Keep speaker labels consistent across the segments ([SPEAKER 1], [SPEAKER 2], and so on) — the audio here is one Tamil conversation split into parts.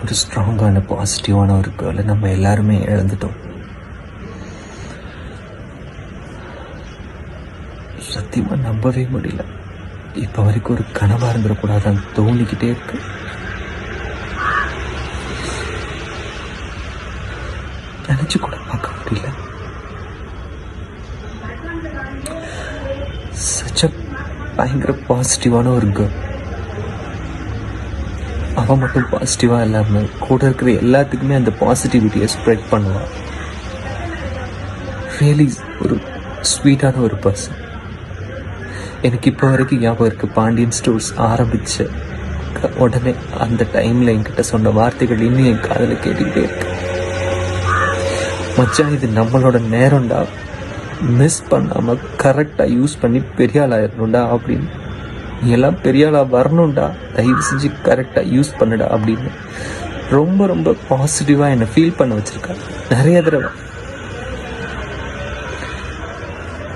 [SPEAKER 1] ஒரு ஸ்ட்ராங்கான பாசிட்டிவான ஒரு கேர்ளை நம்ம எல்லாருமே இழந்துட்டோம். சத்தியமாக நம்பவே முடியல. இப்போ வரைக்கும் ஒரு கனவாக இருந்துடக்கூடாதுன்னு தோணிக்கிட்டே இருக்கு. நினச்சி கூட பார்க்க முடியல. சச்ச பயங்கர பாசிட்டிவான ஒரு கேர்ள். அவன் மட்டும் பாசிட்டிவாக இல்லாமல் கூட இருக்கிற எல்லாத்துக்குமே அந்த பாசிட்டிவிட்டியை ஸ்ப்ரெட் பண்ணுவான். ரியலி ஒரு ஸ்வீட்டான ஒரு பர்சன். எனக்கு இப்போ வரைக்கும் ஞாபகம் இருக்குது, பாண்டியன் ஸ்டோர்ஸ் ஆரம்பித்த உடனே அந்த டைமில் என்கிட்ட சொன்ன வார்த்தைகள் இன்னும் என் காதில் கேட்டுக்கிட்டே இருக்கு. மச்சான், இது நம்மளோட நேரம்டா, மிஸ் பண்ணாமல் கரெக்டாக யூஸ் பண்ணி பெரிய ஆளாயிடணும்டா அப்படின்னு. நீ எல்லாம் பெரிய ஆளாக வரணும்டா, தயவு செஞ்சு கரெக்டாக யூஸ் பண்ணுடா அப்படின்னு ரொம்ப ரொம்ப பாசிட்டிவாக என்னை ஃபீல் பண்ண வச்சுருக்கா நிறைய தடவை.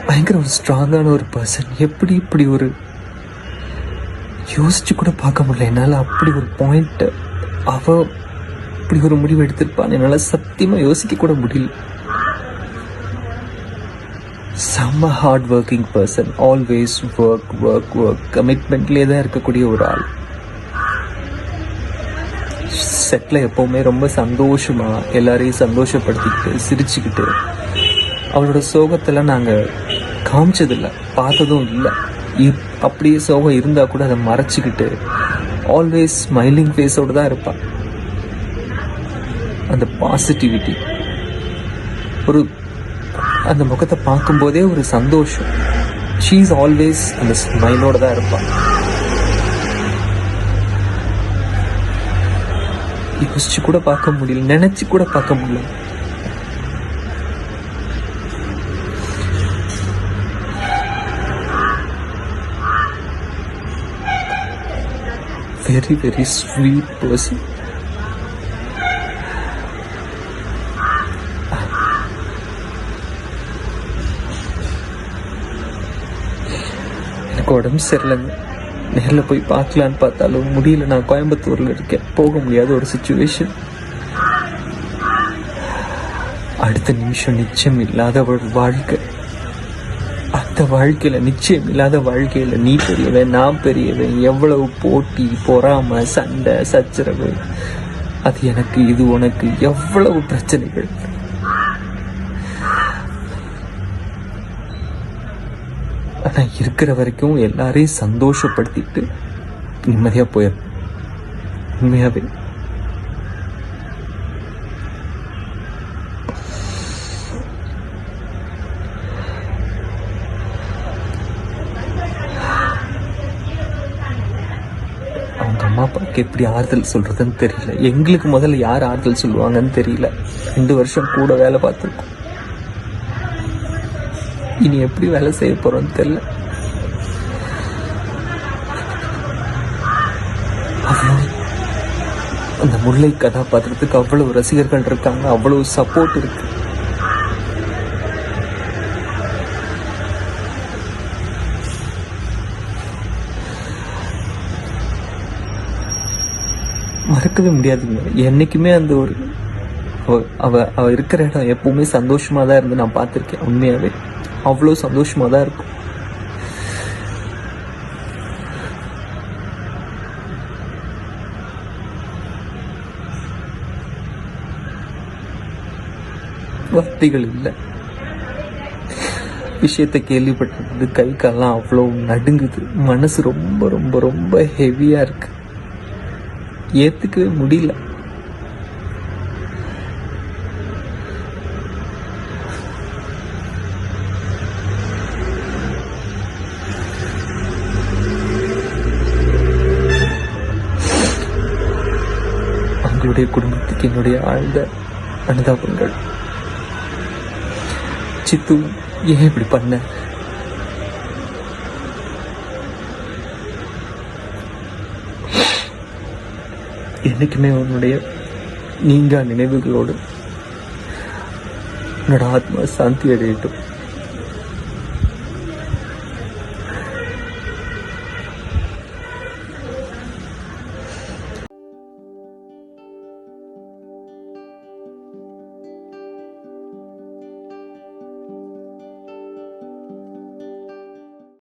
[SPEAKER 1] பயங்கர ஒரு ஸ்ட்ராங்கான ஒரு பர்சன். எப்படி இப்படி ஒரு யோசிச்சு கூட பார்க்க முடியல என்னால். அப்படி ஒரு பாயிண்ட் அவ இப்படி ஒரு முடிவு எடுத்திருப்பான்னு என்னால் சத்தியமாக யோசிக்க கூட முடியல. செம்ம hard working person. Always work work work கமிட்மெண்ட்லேயே தான் இருக்கக்கூடிய ஒரு ஆள். செட்டில் எப்போவுமே ரொம்ப சந்தோஷமாக எல்லாரையும் சந்தோஷப்படுத்திக்கிட்டு சிரிச்சுக்கிட்டு, அவளோட சோகத்தெல்லாம் நாங்கள் காமிச்சதில்லை, பார்த்ததும் இல்லை. அப்படியே சோகம் இருந்தால் கூட அதை மறைச்சிக்கிட்டு ஆல்வேஸ் ஸ்மைலிங் ஃபேஸோடு தான் இருப்பாள். அந்த பாசிட்டிவிட்டி, ஒரு அந்த முகத்தை பார்க்கும்போதே ஒரு சந்தோஷம். ஷீ இஸ் ஆல்வேஸ் அந்த ஸ்மைலோடு தான் இருப்பாள். யோசிச்சு கூட பார்க்க முடியல, நினைச்சு கூட பார்க்க முடியல. Very very sweet person. எனக்கு உடம்பு சரியில்லைங்க. நேரில் போய் பார்க்கலான்னு பார்த்தாலும் முடியல. நான் கோயம்புத்தூரில் இருக்கேன், போக முடியாத ஒரு சிச்சுவேஷன். அடுத்த நிமிஷம் நிச்சயம் இல்லாத ஒரு வாழ்க்கை. அந்த வாழ்க்கையில், நிச்சயம் இல்லாத வாழ்க்கையில் நீ பெரியவன், நான் பெரியவன், எவ்வளவு போட்டி, பொறாமை, சண்டை, சச்சரவு, அது எனக்கு, இது உனக்கு, எவ்வளவு பிரச்சனைகள். ஆனால் இருக்கிற வரைக்கும் எல்லாரையும் சந்தோஷப்படுத்திட்டு நிம்மதியாக போயிடும். உண்மையாகவே அவங்க அம்மா அப்பாவுக்கு எப்படி ஆறுதல் சொல்கிறதுன்னு தெரியல. எங்களுக்கு முதல்ல யார் ஆறுதல் சொல்லுவாங்கன்னு தெரியல. 2 வருஷம் கூட வேலை பார்த்துருக்கோம். இனி எப்படி வேலை செய்ய போகிறோன்னு தெரியல. அவ்வளோ அந்த முல்லை கதாபாத்திரத்துக்கு அவ்வளவு ரசிகர்கள் இருக்காங்க, அவ்வளவு சப்போர்ட் இருக்கு. மறக்கவே முடியாதுங்க. என்னைக்குமே அந்த ஒரு அவ இருக்கிற இடம் எப்பவுமே சந்தோஷமா தான் இருந்து நான் பார்த்துருக்கேன். உண்மையாவே அவ்வளோ சந்தோஷமா தான் இருக்கும். வார்த்தைகள் இல்லை. விஷயத்தை கேள்விப்பட்டது கை கால்லாம் அவ்வளோ நடுங்குது. மனசு ரொம்ப ரொம்ப ரொம்ப ஹெவியா இருக்கு. ஏத்துக்கவே முடியல. அவங்களுடைய குடும்பத்துக்கு என்னுடைய ஆழ்ந்த அனுதாபங்கள். சித்து, ஏன் இப்படி பண்ண? என்னைக்குமே உன்னுடைய நீங்கா நினைவுகளோடு உன்னோட ஆத்மா சாந்தி அடையட்டும்.